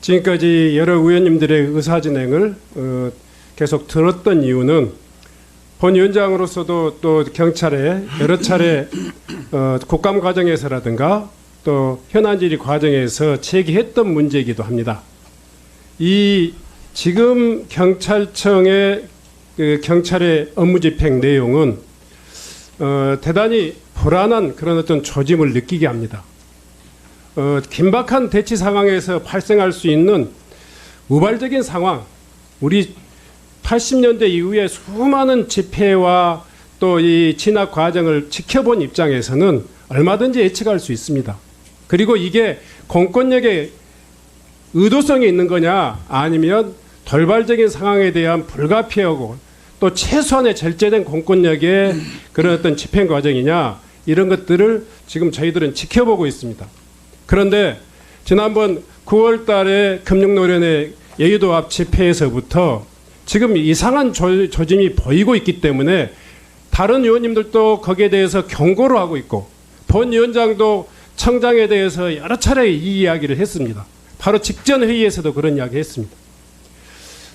지금까지 여러 의원님들의 의사진행을 계속 들었던 이유는 본 위원장으로서도 또 경찰에 여러 차례 국감 과정에서라든가 또 현안질의 과정에서 제기했던 문제이기도 합니다. 이 지금 경찰청의 경찰의 업무집행 내용은 대단히 불안한 그런 어떤 조짐을 느끼게 합니다. 긴박한 대치 상황에서 발생할 수 있는 우발적인 상황, 우리 80년대 이후에 수많은 집회와 또 이 진압 과정을 지켜본 입장에서는 얼마든지 예측할 수 있습니다. 그리고 이게 공권력의 의도성이 있는 거냐 아니면 돌발적인 상황에 대한 불가피하고 또 최소한의 절제된 공권력의 그런 어떤 집행 과정이냐 이런 것들을 지금 저희들은 지켜보고 있습니다. 그런데 지난번 9월 달에 금융노련의 여의도 앞 집회에서부터 지금 이상한 조짐이 보이고 있기 때문에 다른 의원님들도 거기에 대해서 경고를 하고 있고 본 위원장도 청장에 대해서 여러 차례 이 이야기를 했습니다. 바로 직전 회의에서도 그런 이야기 했습니다.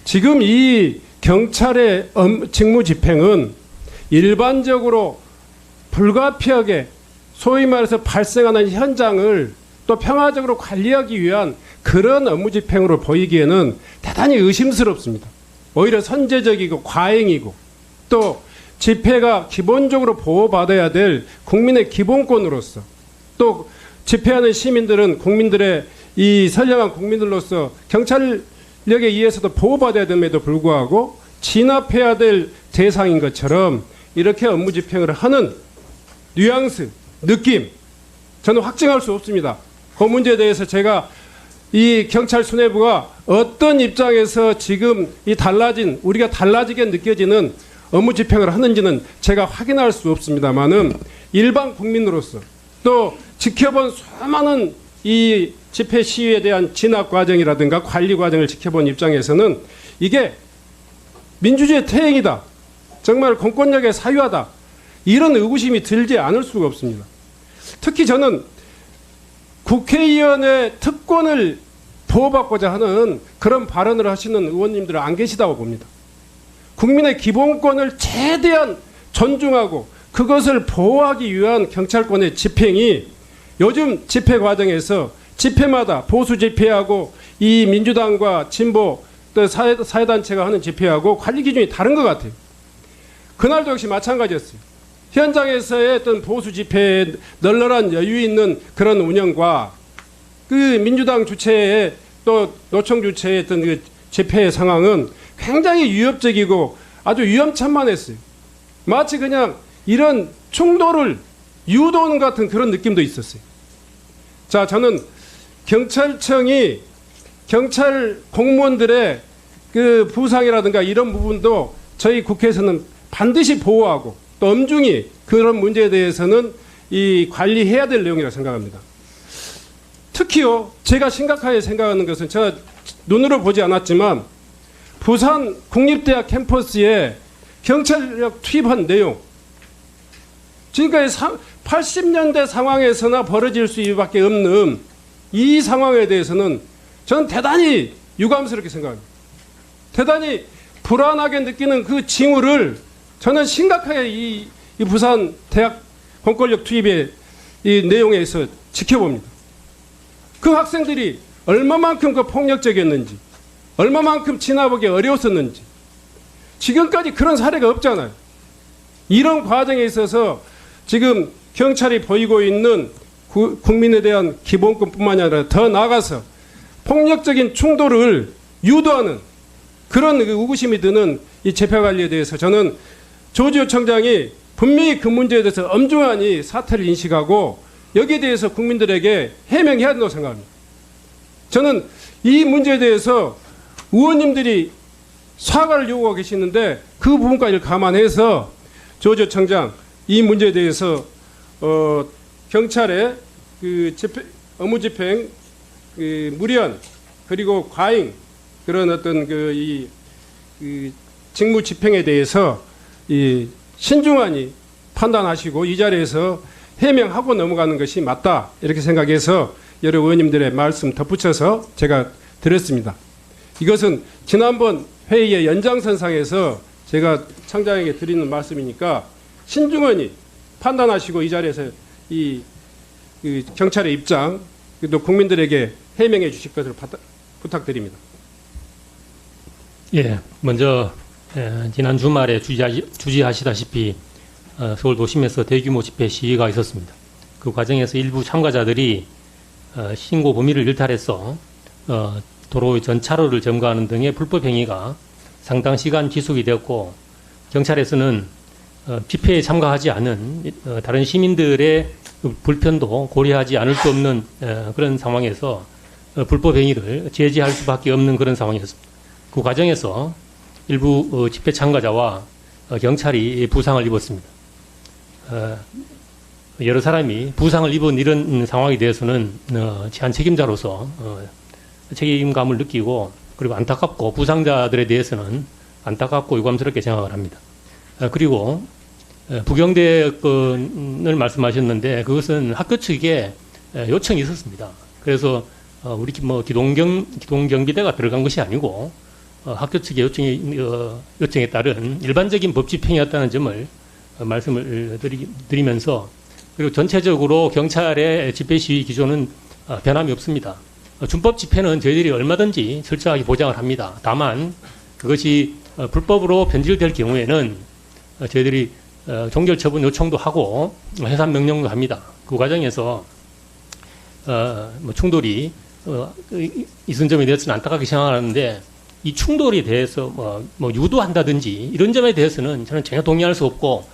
지금 이 경찰의 직무 집행은 일반적으로 불가피하게 소위 말해서 발생하는 현장을 또 평화적으로 관리하기 위한 그런 업무 집행으로 보이기에는 대단히 의심스럽습니다. 오히려 선제적이고 과잉이고 또 집회가 기본적으로 보호받아야 될 국민의 기본권으로서 또 집회하는 시민들은 국민들의 이 선량한 국민들로서 경찰력에 의해서도 보호받아야 됨에도 불구하고 진압해야 될 대상인 것처럼 이렇게 업무 집행을 하는 뉘앙스, 느낌 저는 확증할 수 없습니다. 그 문제에 대해서 제가 이 경찰 수뇌부가 어떤 입장에서 지금 이 우리가 달라지게 느껴지는 업무 집행을 하는지는 제가 확인할 수 없습니다만은 일반 국민으로서 또 지켜본 수많은 이 집회 시위에 대한 진압 과정이라든가 관리 과정을 지켜본 입장에서는 이게 민주주의의 퇴행이다. 정말 공권력의 사유하다. 이런 의구심이 들지 않을 수가 없습니다. 특히 저는 국회의원의 특권을 보호받고자 하는 그런 발언을 하시는 의원님들은 안 계시다고 봅니다. 국민의 기본권을 최대한 존중하고 그것을 보호하기 위한 경찰권의 집행이 요즘 집회 과정에서 집회마다 보수 집회하고 이 민주당과 진보 또 사회단체가 하는 집회하고 관리 기준이 다른 것 같아요. 그날도 역시 마찬가지였어요. 현장에서의 어떤 보수 집회에 널널한 여유 있는 그런 운영과 그 민주당 주체의 또 노총 주체의 어떤 그 집회의 상황은 굉장히 위협적이고 아주 위험천만했어요. 마치 그냥 이런 충돌을 유도하는 같은 그런 느낌도 있었어요. 자, 저는 경찰청이 경찰 공무원들의 그 부상이라든가 이런 부분도 저희 국회에서는 반드시 보호하고 또 엄중히 그런 문제에 대해서는 이 관리해야 될 내용이라고 생각합니다. 특히요, 제가 심각하게 생각하는 것은 제가 눈으로 보지 않았지만 부산 국립대학 캠퍼스에 경찰력 투입한 내용, 지금까지 80년대 상황에서나 벌어질 수밖에 없는 이 상황에 대해서는 저는 대단히 유감스럽게 생각합니다. 대단히 불안하게 느끼는 그 징후를 저는 심각하게 이 부산 대학 공권력 투입의 이 내용에서 지켜봅니다. 그 학생들이 얼마만큼 그 폭력적이었는지, 얼마만큼 진압하기 어려웠었는지, 지금까지 그런 사례가 없잖아요. 이런 과정에 있어서 지금 경찰이 보이고 있는 국민에 대한 기본권뿐만이 아니라 더 나아가서 폭력적인 충돌을 유도하는 그런 의구심이 드는 이 집회 관리에 대해서 저는 조지호 청장이 분명히 그 문제에 대해서 엄중하니 사태를 인식하고 여기에 대해서 국민들에게 해명해야 된다고 생각합니다. 저는 이 문제에 대해서 의원님들이 사과를 요구하고 계시는데 그 부분까지 감안해서 조지호 청장 이 문제에 대해서 경찰의 그 업무 집행 무리한 그리고 과잉 그런 어떤 그 직무 집행에 대해서 신중하니 판단하시고 이 자리에서 해명하고 넘어가는 것이 맞다 이렇게 생각해서 여러 의원님들의 말씀 덧붙여서 제가 드렸습니다. 이것은 지난번 회의의 연장선상에서 제가 청장에게 드리는 말씀이니까 신중원이 판단하시고 이 자리에서 이 경찰의 입장 또 국민들에게 해명해 주실 것을 부탁드립니다. 예, 먼저 지난 주말에 주지하시다시피 서울 도심에서 대규모 집회 시위가 있었습니다. 그 과정에서 일부 참가자들이 신고 범위를 일탈해서 도로의 전차로를 점거하는 등의 불법 행위가 상당 시간 지속이 되었고, 경찰에서는 집회에 참가하지 않은 다른 시민들의 불편도 고려하지 않을 수 없는 그런 상황에서 불법 행위를 제지할 수밖에 없는 그런 상황이었습니다. 그 과정에서 일부 집회 참가자와 경찰이 부상을 입었습니다. 여러 사람이 부상을 입은 이런 상황에 대해서는 제한 책임자로서 책임감을 느끼고, 그리고 안타깝고, 부상자들에 대해서는 안타깝고 유감스럽게 생각을 합니다. 그리고 부경대권을 말씀하셨는데 그것은 학교 측에 요청이 있었습니다. 그래서 우리 기동경비대가 들어간 것이 아니고 학교 측의 요청에 따른 일반적인 법 집행이었다는 점을 말씀을 드리면서, 그리고 전체적으로 경찰의 집회 시위 기조는 변함이 없습니다. 준법 집회는 저희들이 얼마든지 철저하게 보장을 합니다. 다만 그것이 불법으로 변질될 경우에는 저희들이 종결 처분 요청도 하고 해산 명령도 합니다. 그 과정에서 충돌이 있은 점에 대해서는 안타깝게 생각하는데, 이 충돌에 대해서 유도한다든지 이런 점에 대해서는 저는 전혀 동의할 수 없고,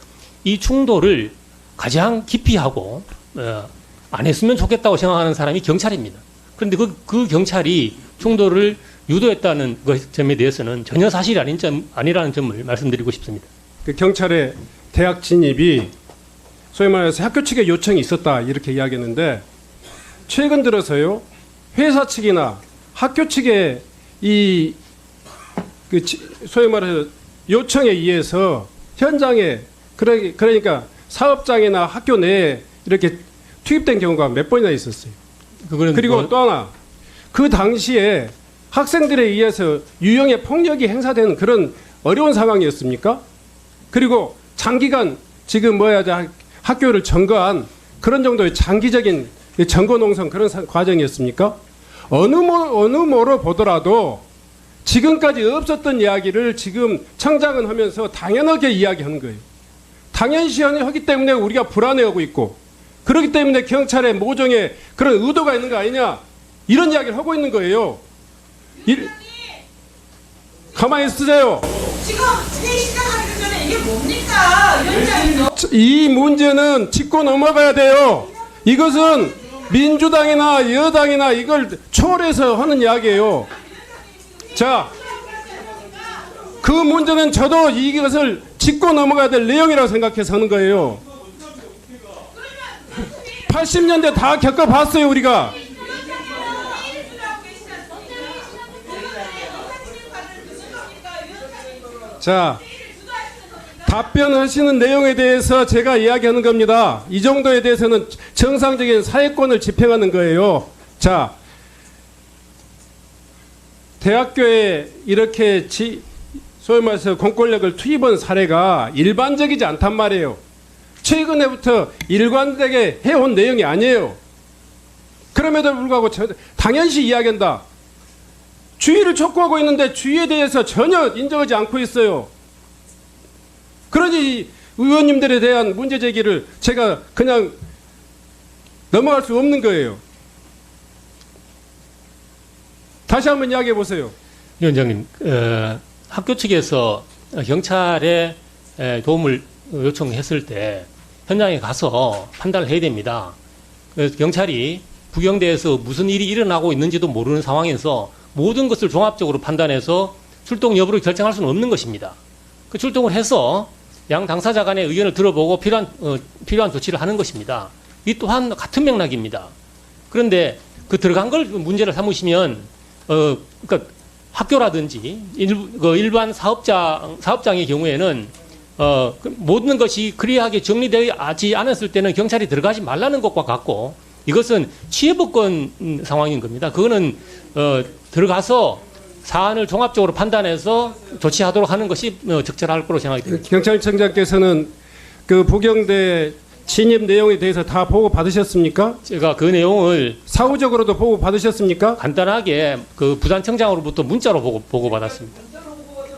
이 충돌을 가장 기피하고 안 했으면 좋겠다고 생각하는 사람이 경찰입니다. 그런데 그 경찰이 충돌을 유도했다는 점에 대해서는 전혀 사실이 아니라는 점을 말씀드리고 싶습니다. 그 경찰의 대학 진입이 소위 말해서 학교 측의 요청이 있었다 이렇게 이야기했는데, 최근 들어서요 회사 측이나 학교 측의 소위 말해서 요청에 의해서 현장에 그러니까 사업장이나 학교 내에 이렇게 투입된 경우가 몇 번이나 있었어요. 그리고 또 하나, 그 당시에 학생들에 의해서 유형의 폭력이 행사되는 그런 어려운 상황이었습니까? 그리고 장기간 지금 학교를 점거한 그런 정도의 장기적인 점거 농성 그런 과정이었습니까? 어느 뭐로 보더라도 지금까지 없었던 이야기를 지금 청장은 하면서 당연하게 이야기하는 거예요. 당연시 하기 때문에 우리가 불안해하고 있고, 그렇기 때문에 경찰의 모종의 그런 의도가 있는 거 아니냐, 이런 이야기를 하고 있는 거예요. 가만히 있으세요. 지금 회의 시작하기 전에 이게 뭡니까? 위원장님. 이 문제는 짚고 넘어가야 돼요. 이것은 민주당이나 여당이나 이걸 초월해서 하는 이야기예요. 자, 그 문제는 저도 이것을 짚고 넘어가야 될 내용이라고 생각해서 하는 거예요. 80년대 다 겪어봤어요, 우리가. 자, 답변하시는 내용에 대해서 제가 이야기하는 겁니다. 이 정도에 대해서는 정상적인 사회권을 집행하는 거예요. 자, 대학교에 이렇게 소위 말해서 공권력을 투입한 사례가 일반적이지 않단 말이에요. 최근에부터 일관되게 해온 내용이 아니에요. 그럼에도 불구하고 당연시 이야기한다. 주의를 촉구하고 있는데 주의에 대해서 전혀 인정하지 않고 있어요. 그러니 의원님들에 대한 문제 제기를 제가 그냥 넘어갈 수 없는 거예요. 다시 한번 이야기해 보세요. 위원장님, 학교 측에서 경찰에 도움을 요청했을 때 현장에 가서 판단을 해야 됩니다. 그래서 경찰이 부경대에서 무슨 일이 일어나고 있는지도 모르는 상황에서 모든 것을 종합적으로 판단해서 출동 여부를 결정할 수는 없는 것입니다. 그 출동을 해서 양 당사자 간의 의견을 들어보고 필요한 조치를 하는 것입니다. 이 또한 같은 맥락입니다. 그런데 그 들어간 걸 문제를 삼으시면 그러니까 학교라든지 일반 사업장의 경우에는 모든 것이 클리어하게 정리되지 않았을 때는 경찰이 들어가지 말라는 것과 같고, 이것은 취해법권 상황인 겁니다. 그거는 들어가서 사안을 종합적으로 판단해서 조치하도록 하는 것이 적절할 거로 생각이 듭니다. 경찰청장께서는 그 부경대 침입 내용에 대해서 다 보고 받으셨습니까? 제가 그 내용을 사후적으로도 보고 받으셨습니까? 간단하게 그 부산청장으로부터 문자로 보고 받았습니다.